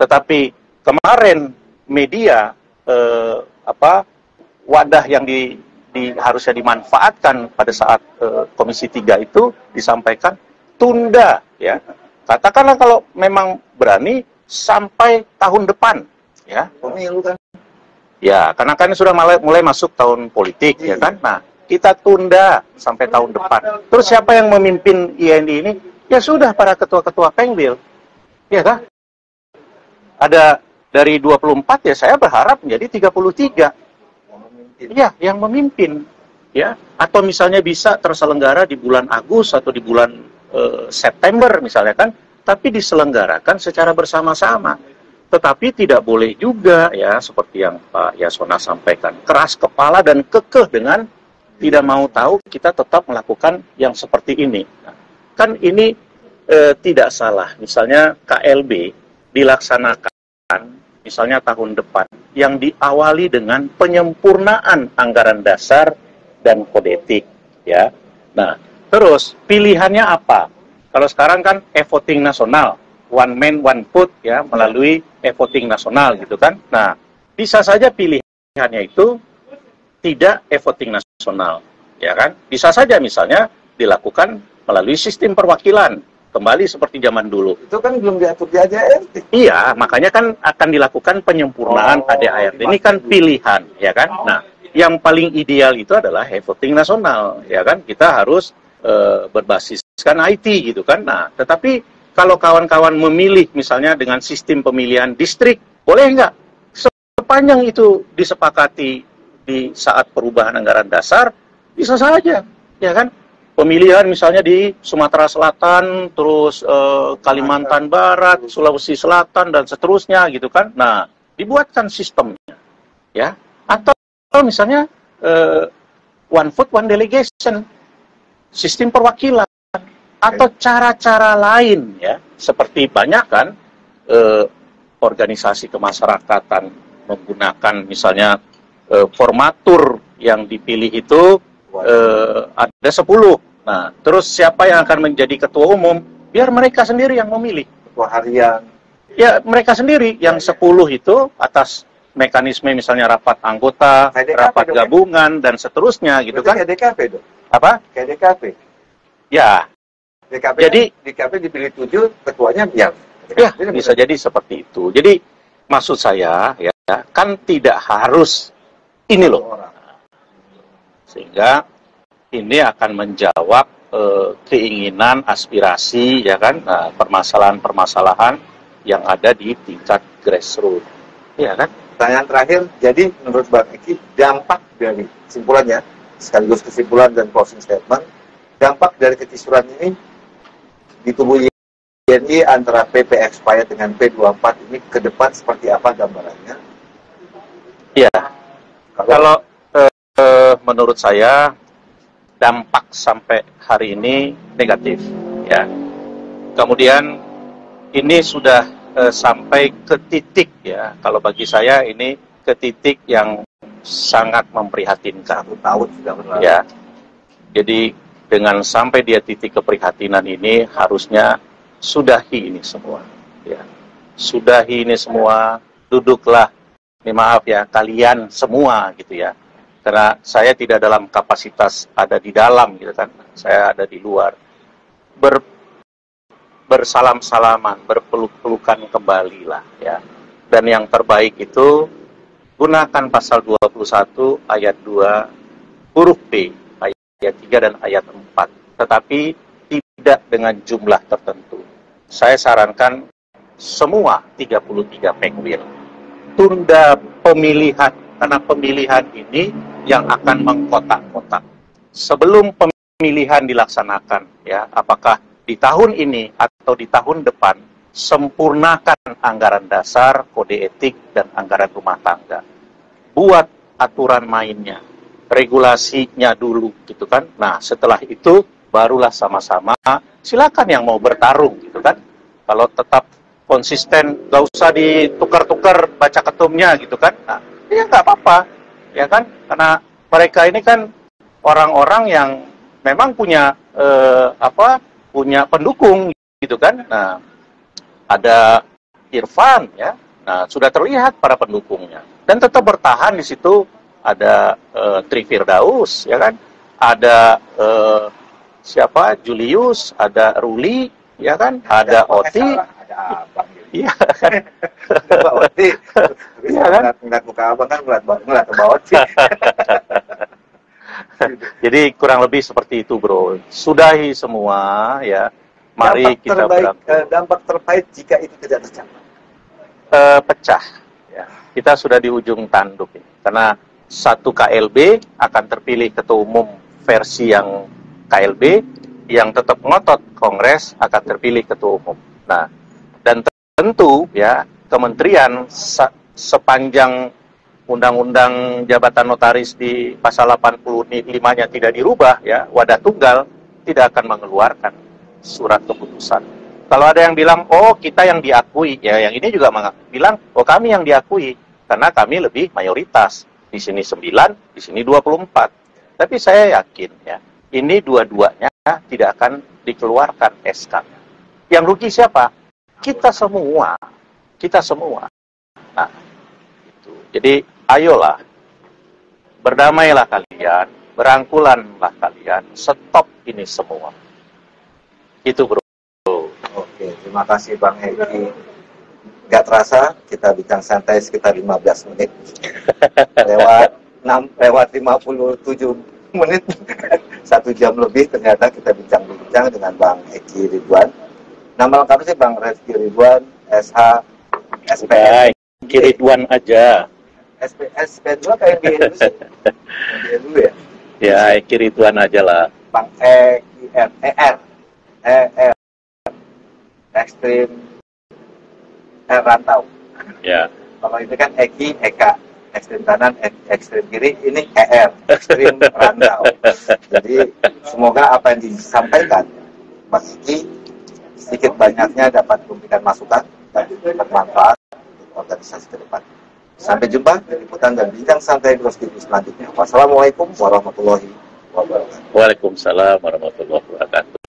Tetapi kemarin media wadah yang harusnya dimanfaatkan pada saat Komisi 3 itu disampaikan tunda, ya. Katakanlah kalau memang berani sampai tahun depan, ya. Pemilu kan. Ya, karena kan sudah mulai masuk tahun politik, ya kan. Nah, kita tunda sampai tahun depan. Terus siapa yang memimpin INI ini? Ya sudah, para ketua-ketua Pengbil, ya kan. Ada dari 24, ya saya berharap menjadi 33. Iya, yang memimpin, ya. Atau misalnya bisa terselenggara di bulan Agustus atau di bulan September misalnya kan, tapi diselenggarakan secara bersama-sama. Tetapi tidak boleh juga, ya, seperti yang Pak Yasona sampaikan, keras kepala dan kekeh dengan tidak mau tahu, kita tetap melakukan yang seperti ini. Nah, kan ini tidak salah. Misalnya KLB dilaksanakan misalnya tahun depan, yang diawali dengan penyempurnaan anggaran dasar dan kode etik, ya. Nah, terus pilihannya apa? Kalau sekarang kan e-voting nasional, one man one vote, ya, melalui e-voting nasional gitu kan. Nah, bisa saja pilihannya itu tidak e-voting nasional, ya kan. Bisa saja misalnya dilakukan melalui sistem perwakilan, kembali seperti zaman dulu. Itu kan belum diatur di ADART. Iya, makanya kan akan dilakukan penyempurnaan ADART. Ini kan pilihan, ya kan. Nah, yang paling ideal itu adalah e-voting nasional, ya kan. Kita harus berbasiskan IT gitu kan. Nah, tetapi kalau kawan-kawan memilih misalnya dengan sistem pemilihan distrik, boleh nggak? Sepanjang itu disepakati di saat perubahan anggaran dasar, bisa saja, ya kan? Pemilihan misalnya di Sumatera Selatan, terus Kalimantan Barat, Sulawesi Selatan, dan seterusnya gitu kan. Nah, dibuatkan sistemnya, ya. Atau misalnya one vote, one delegation, sistem perwakilan, atau cara-cara lain, ya. Seperti banyak kan organisasi kemasyarakatan menggunakan misalnya formatur yang dipilih itu ada 10. Nah, terus siapa yang akan menjadi ketua umum? Biar mereka sendiri yang memilih. Ketua harian. Ya, mereka sendiri. Yang 10 itu atas mekanisme misalnya rapat anggota, KDKP, rapat gabungan, dan seterusnya gitu kan. Kayak DKP dong. Apa? Kayak DKP. Ya. DKP Jadi DKP dipilih 7, ketuanya yang. Ya, bisa jadi seperti itu. Jadi maksud saya, ya, kan tidak harus ini loh. Sehingga ini akan menjawab keinginan, aspirasi, ya kan, permasalahan-permasalahan yang ada di tingkat grassroots, ya kan. Pertanyaan terakhir, jadi menurut Bang Eki, dampak dari kesimpulannya, sekaligus kesimpulan dan closing statement, dampak dari kekisruhan ini di tubuh INI antara PP expired dengan P24 ini ke depan seperti apa gambarannya? Iya, kalau menurut saya dampak sampai hari ini negatif, ya. Kemudian ini sudah sampai ke titik, ya. Kalau bagi saya ini ke titik yang sangat memprihatinkan. 1 tahun sudah berlalu. Ya. Jadi dengan sampai dia titik keprihatinan ini harusnya sudahi ini semua, ya. Sudahi ini semua, duduklah. Ini maaf ya, kalian semua gitu ya. Karena saya tidak dalam kapasitas ada di dalam gitu kan. Saya ada di luar. Bersalam-salaman, berpeluk-pelukan kembali lah, ya. Dan yang terbaik itu gunakan pasal 21 ayat 2 huruf B, ayat 3 dan ayat 4. Tetapi tidak dengan jumlah tertentu. Saya sarankan semua 33 Pengbil tunda pemilihan, karena pemilihan ini yang akan mengkotak-kotak. Sebelum pemilihan dilaksanakan, ya, apakah di tahun ini atau di tahun depan, sempurnakan anggaran dasar, kode etik, dan anggaran rumah tangga. Buat aturan mainnya, regulasinya dulu, gitu kan. Nah, setelah itu, barulah sama-sama, silakan yang mau bertarung, gitu kan. Kalau tetap konsisten, gak usah ditukar-tukar baca ketumnya, gitu kan. Nah, ya nggak apa-apa, ya kan. Karena mereka ini kan orang-orang yang memang punya punya pendukung gitu kan. Nah, ada Irfan, ya. Nah, sudah terlihat para pendukungnya. Dan tetap bertahan di situ ada Tri Firdaus, ya kan? Ada siapa? Julius, ada Ruli, ya kan? Ada Oti. Ada Abang. Iya. Mbak Oti. Iya kan? Ngeliat muka Abang kan ngeliat Mbak Oti. Jadi kurang lebih seperti itu, bro. Sudahi semua, ya. Mari kita dampak terbaik jika itu tidak tercapai. Pecah. Ya. Kita sudah di ujung tanduk ini. Karena satu KLB akan terpilih ketua umum versi yang KLB, yang tetap ngotot Kongres akan terpilih ketua umum. Nah, dan tentu ya kementerian sepanjang Undang-Undang Jabatan Notaris di pasal 85-nya tidak dirubah, ya, wadah tunggal tidak akan mengeluarkan surat keputusan. Kalau ada yang bilang, oh kita yang diakui, ya yang ini juga bilang, oh kami yang diakui, karena kami lebih mayoritas. Di sini 9, di sini 24. Tapi saya yakin, ya, ini dua-duanya tidak akan dikeluarkan SK. Yang rugi siapa? Kita semua. Kita semua. Nah, itu. Jadi, ayolah, berdamailah kalian, berangkulanlah kalian, stop ini semua. Itu, bro. Oke, terima kasih Bang Heki. Nggak terasa, kita bincang santai sekitar 15 menit. Lewat 57 menit, 1 jam lebih ternyata kita bincang-bincang dengan Bang Eki Ridwan. Nama lengkapnya sih Bang Eki Ridwan, SH, SPN. Eki Ridwan aja. SP2 kayak BN dulu sih. BN dulu ya? Ya, Eki Ridwan aja lah. Bang Eki ER. Ekstrim rantau. Ya. Kalau ini kan Eki, Eka. Ekstrim kanan, ekstrim kiri, ini ER, ekstrim rantau. Jadi semoga apa yang disampaikan Bang Eki sedikit banyaknya dapat memberikan masukan dan bermanfaat untuk organisasi ke depan. Sampai jumpa di liputan dan bincang santai Ghost TV selanjutnya. Wassalamualaikum warahmatullahi wabarakatuh. Waalaikumsalam warahmatullahi wabarakatuh.